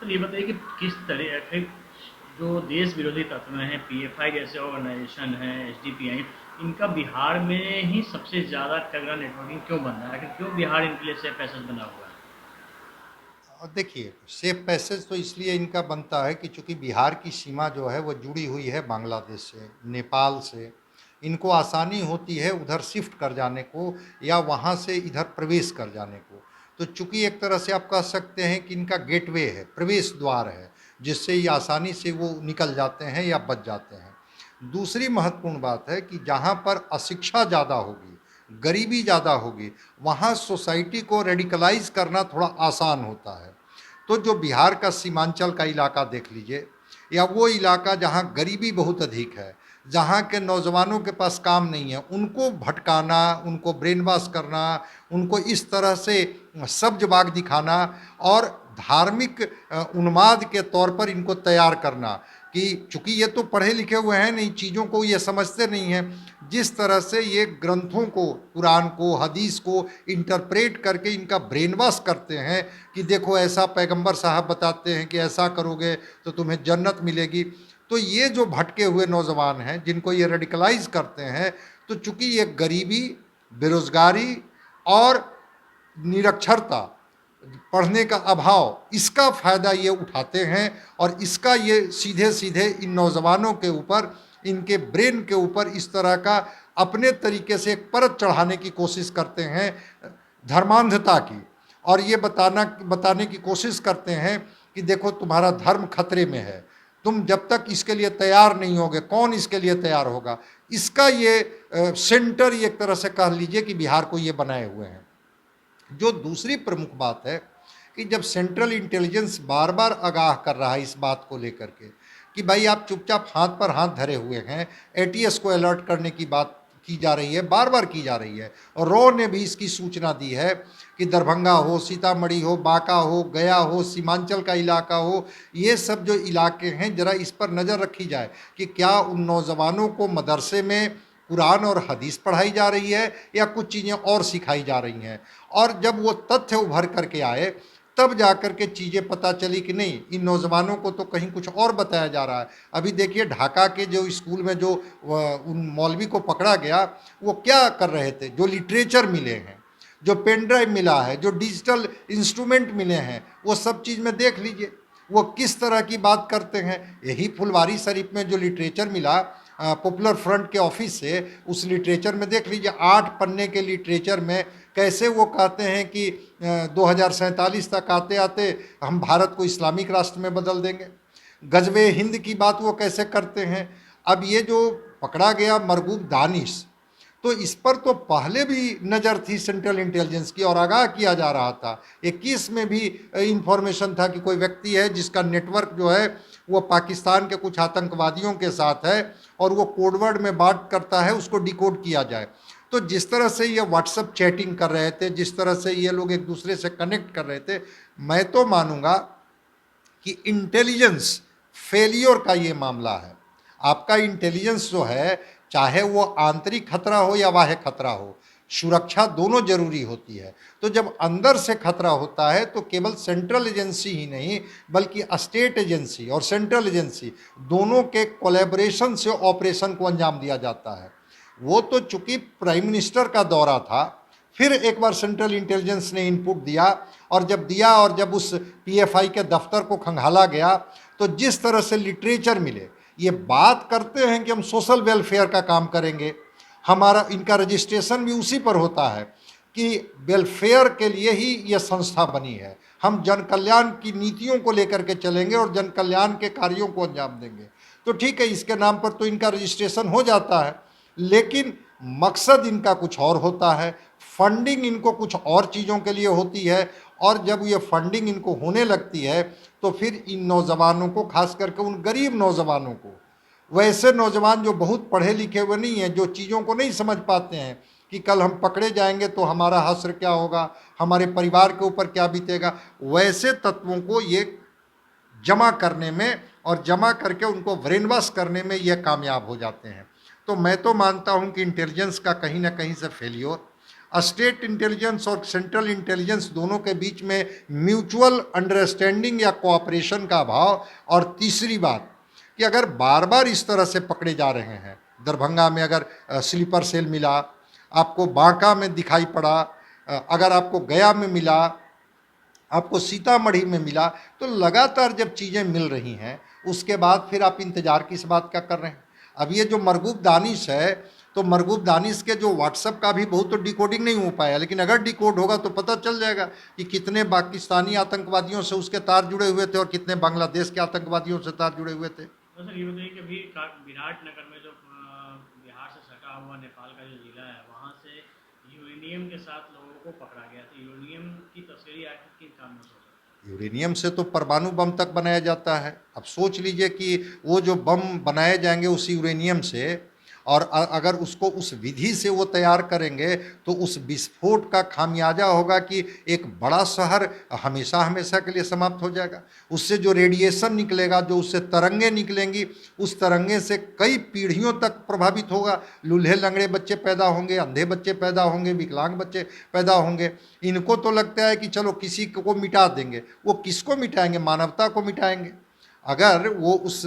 तो ये बताइए कि किस तरह के जो देश विरोधी तत्व हैं, पीएफआई जैसे ऑर्गेनाइजेशन हैं, एसडीपीआई, इनका बिहार में ही सबसे ज़्यादा तगड़ा नेटवर्किंग क्यों बन रहा है? आखिर क्यों बिहार इनके लिए सेफ पैसेज बना हुआ है? और देखिए, सेफ पैसेज तो इसलिए इनका बनता है कि चूंकि बिहार की सीमा जो है वो जुड़ी हुई है बांग्लादेश से, नेपाल से। इनको आसानी होती है उधर शिफ्ट कर जाने को या वहाँ से इधर प्रवेश कर जाने को। तो चूंकि एक तरह से आप कह सकते हैं कि इनका गेटवे है, प्रवेश द्वार है, जिससे ये आसानी से वो निकल जाते हैं या बच जाते हैं। दूसरी महत्वपूर्ण बात है कि जहाँ पर अशिक्षा ज़्यादा होगी, गरीबी ज़्यादा होगी, वहाँ सोसाइटी को रेडिकलाइज करना थोड़ा आसान होता है। तो जो बिहार का सीमांचल का इलाका देख लीजिए, या वो इलाका जहाँ गरीबी बहुत अधिक है, जहाँ के नौजवानों के पास काम नहीं है, उनको भटकाना, उनको ब्रेन वॉश करना, उनको इस तरह से सब्ज बाग दिखाना और धार्मिक उन्माद के तौर पर इनको तैयार करना कि चूंकि ये तो पढ़े लिखे हुए हैं नहीं, चीज़ों को ये समझते नहीं हैं। जिस तरह से ये ग्रंथों को, कुरान को, हदीस को इंटरप्रेट करके इनका ब्रेन वॉश करते हैं कि देखो ऐसा पैगंबर साहब बताते हैं कि ऐसा करोगे तो तुम्हें जन्नत मिलेगी। तो ये जो भटके हुए नौजवान हैं जिनको ये रेडिकलाइज करते हैं, तो चूंकि ये गरीबी, बेरोजगारी और निरक्षरता, पढ़ने का अभाव, इसका फ़ायदा ये उठाते हैं और इसका ये सीधे सीधे इन नौजवानों के ऊपर, इनके ब्रेन के ऊपर इस तरह का अपने तरीके से एक परत चढ़ाने की कोशिश करते हैं धर्मांधता की। और ये बताने की कोशिश करते हैं कि देखो तुम्हारा धर्म खतरे में है, तुम जब तक इसके लिए तैयार नहीं होगे, कौन इसके लिए तैयार होगा। इसका ये सेंटर एक तरह से कह लीजिए कि बिहार को ये बनाए हुए हैं। जो दूसरी प्रमुख बात है कि जब सेंट्रल इंटेलिजेंस बार बार आगाह कर रहा है इस बात को लेकर के कि भाई आप चुपचाप हाथ पर हाथ धरे हुए हैं, एटीएस को अलर्ट करने की बात की जा रही है, बार बार की जा रही है। और रॉ ने भी इसकी सूचना दी है कि दरभंगा हो, सीतामढ़ी हो, बांका हो, गया हो, सीमांचल का इलाका हो, ये सब जो इलाके हैं ज़रा इस पर नज़र रखी जाए कि क्या उन नौजवानों को मदरसे में कुरान और हदीस पढ़ाई जा रही है या कुछ चीज़ें और सिखाई जा रही हैं। और जब वो तथ्य उभर करके आए, तब जाकर के चीज़ें पता चली कि नहीं, इन नौजवानों को तो कहीं कुछ और बताया जा रहा है। अभी देखिए ढाका के जो स्कूल में जो उन मौलवी को पकड़ा गया, वो क्या कर रहे थे, जो लिटरेचर मिले हैं, जो पेन ड्राइव मिला है, जो डिजिटल इंस्ट्रूमेंट मिले हैं, वो सब चीज़ में देख लीजिए वो किस तरह की बात करते हैं। यही फुलवारी शरीफ में जो लिटरेचर मिला पॉपुलर फ्रंट के ऑफिस से, उस लिटरेचर में देख लीजिए 8 पन्ने के लिटरेचर में कैसे वो कहते हैं कि 2047 तक आते आते हम भारत को इस्लामिक राष्ट्र में बदल देंगे। गजवे हिंद की बात वो कैसे करते हैं। अब ये जो पकड़ा गया मरगूब दानिश, तो इस पर तो पहले भी नज़र थी सेंट्रल इंटेलिजेंस की और आगाह किया जा रहा था। 21 में भी इंफॉर्मेशन था कि कोई व्यक्ति है जिसका नेटवर्क जो है वो पाकिस्तान के कुछ आतंकवादियों के साथ है और वो कोडवर्ड में बात करता है, उसको डिकोड किया जाए। तो जिस तरह से ये व्हाट्सएप चैटिंग कर रहे थे, जिस तरह से ये लोग एक दूसरे से कनेक्ट कर रहे थे, मैं तो मानूंगा कि इंटेलिजेंस फेलियर का ये मामला है। आपका इंटेलिजेंस जो है, चाहे वो आंतरिक खतरा हो या बाह्य खतरा हो, सुरक्षा दोनों जरूरी होती है। तो जब अंदर से खतरा होता है तो केवल सेंट्रल एजेंसी ही नहीं बल्कि स्टेट एजेंसी और सेंट्रल एजेंसी दोनों के कोलैबोरेशन से ऑपरेशन को अंजाम दिया जाता है। वो तो चूंकि प्राइम मिनिस्टर का दौरा था, फिर एक बार सेंट्रल इंटेलिजेंस ने इनपुट दिया, और जब दिया और जब उस पीएफआई के दफ्तर को खंगाला गया, तो जिस तरह से लिटरेचर मिले, ये बात करते हैं कि हम सोशल वेलफेयर का काम करेंगे, हमारा इनका रजिस्ट्रेशन भी उसी पर होता है कि वेलफेयर के लिए ही ये संस्था बनी है, हम जन कल्याण की नीतियों को लेकर के चलेंगे और जन कल्याण के कार्यों को अंजाम देंगे। तो ठीक है, इसके नाम पर तो इनका रजिस्ट्रेशन हो जाता है, लेकिन मकसद इनका कुछ और होता है, फंडिंग इनको कुछ और चीज़ों के लिए होती है। और जब ये फंडिंग इनको होने लगती है तो फिर इन नौजवानों को, खास करके उन गरीब नौजवानों को, वैसे नौजवान जो बहुत पढ़े लिखे हुए नहीं हैं, जो चीज़ों को नहीं समझ पाते हैं कि कल हम पकड़े जाएंगे तो हमारा हश्र क्या होगा, हमारे परिवार के ऊपर क्या बीतेगा, वैसे तत्वों को ये जमा करने में और जमा करके उनको ब्रेन वॉश करने में ये कामयाब हो जाते हैं। तो मैं तो मानता हूं कि इंटेलिजेंस का कहीं ना कहीं से फेलियर। स्टेट इंटेलिजेंस और सेंट्रल इंटेलिजेंस दोनों के बीच में म्यूचुअल अंडरस्टैंडिंग या कोऑपरेशन का अभाव। और तीसरी बात कि अगर बार बार इस तरह से पकड़े जा रहे हैं, दरभंगा में अगर स्लीपर सेल मिला, आपको बांका में दिखाई पड़ा, अगर आपको गया में मिला, आपको सीतामढ़ी में मिला, तो लगातार जब चीज़ें मिल रही हैं उसके बाद फिर आप इंतज़ार किस बात का कर रहे हैं। अब ये जो मरगूब दानिश है, तो मरगूब दानिश के जो व्हाट्सएप का भी बहुत तो डिकोडिंग नहीं हो पाया, लेकिन अगर डिकोड होगा तो पता चल जाएगा कि कितने पाकिस्तानी आतंकवादियों से उसके तार जुड़े हुए थे और कितने बांग्लादेश के आतंकवादियों से तार जुड़े हुए थे। तो सर ये बताइए कि अभी विराट नगर में जो बिहार से सटा हुआ नेपाल का जो जिला है, वहाँ से यूरेनियम के साथ लोगों को पकड़ा गया। तो यूरेनियम की तस्करी आखिर किन कारणों से होती है? यूरेनियम से तो परमाणु बम तक बनाया जाता है। अब सोच लीजिए कि वो जो बम बनाए जाएंगे उस यूरेनियम से, और अगर उसको उस विधि से वो तैयार करेंगे तो उस विस्फोट का खामियाजा होगा कि एक बड़ा शहर हमेशा हमेशा के लिए समाप्त हो जाएगा। उससे जो रेडिएशन निकलेगा, जो उससे तरंगें निकलेंगी, उस तरंगे से कई पीढ़ियों तक प्रभावित होगा। लूल्हे लंगड़े बच्चे पैदा होंगे, अंधे बच्चे पैदा होंगे, विकलांग बच्चे पैदा होंगे। इनको तो लगता है कि चलो किसी को मिटा देंगे। वो किसको मिटाएंगे? मानवता को मिटाएंगे। अगर वो उस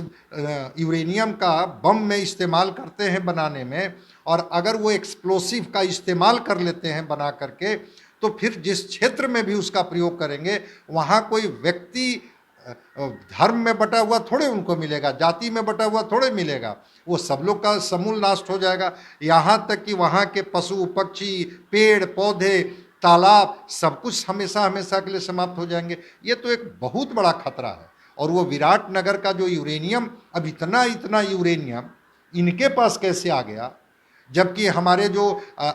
यूरेनियम का बम में इस्तेमाल करते हैं बनाने में, और अगर वो एक्सप्लोसिव का इस्तेमाल कर लेते हैं बना करके, तो फिर जिस क्षेत्र में भी उसका प्रयोग करेंगे वहाँ कोई व्यक्ति धर्म में बटा हुआ थोड़े उनको मिलेगा, जाति में बटा हुआ थोड़े मिलेगा। वो सब लोग का समूल नाश हो जाएगा। यहाँ तक कि वहाँ के पशु पक्षी, पेड़ पौधे, तालाब, सब कुछ हमेशा हमेशा के लिए समाप्त हो जाएंगे। ये तो एक बहुत बड़ा खतरा है। और वो विराट नगर का जो यूरेनियम, अब इतना इतना यूरेनियम इनके पास कैसे आ गया, जबकि हमारे जो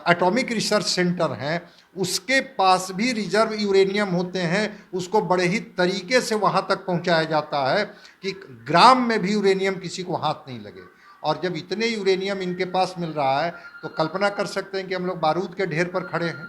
एटॉमिक रिसर्च सेंटर हैं उसके पास भी रिजर्व यूरेनियम होते हैं। उसको बड़े ही तरीके से वहाँ तक पहुँचाया जाता है कि ग्राम में भी यूरेनियम किसी को हाथ नहीं लगे। और जब इतने यूरेनियम इनके पास मिल रहा है तो कल्पना कर सकते हैं कि हम लोग बारूद के ढेर पर खड़े हैं।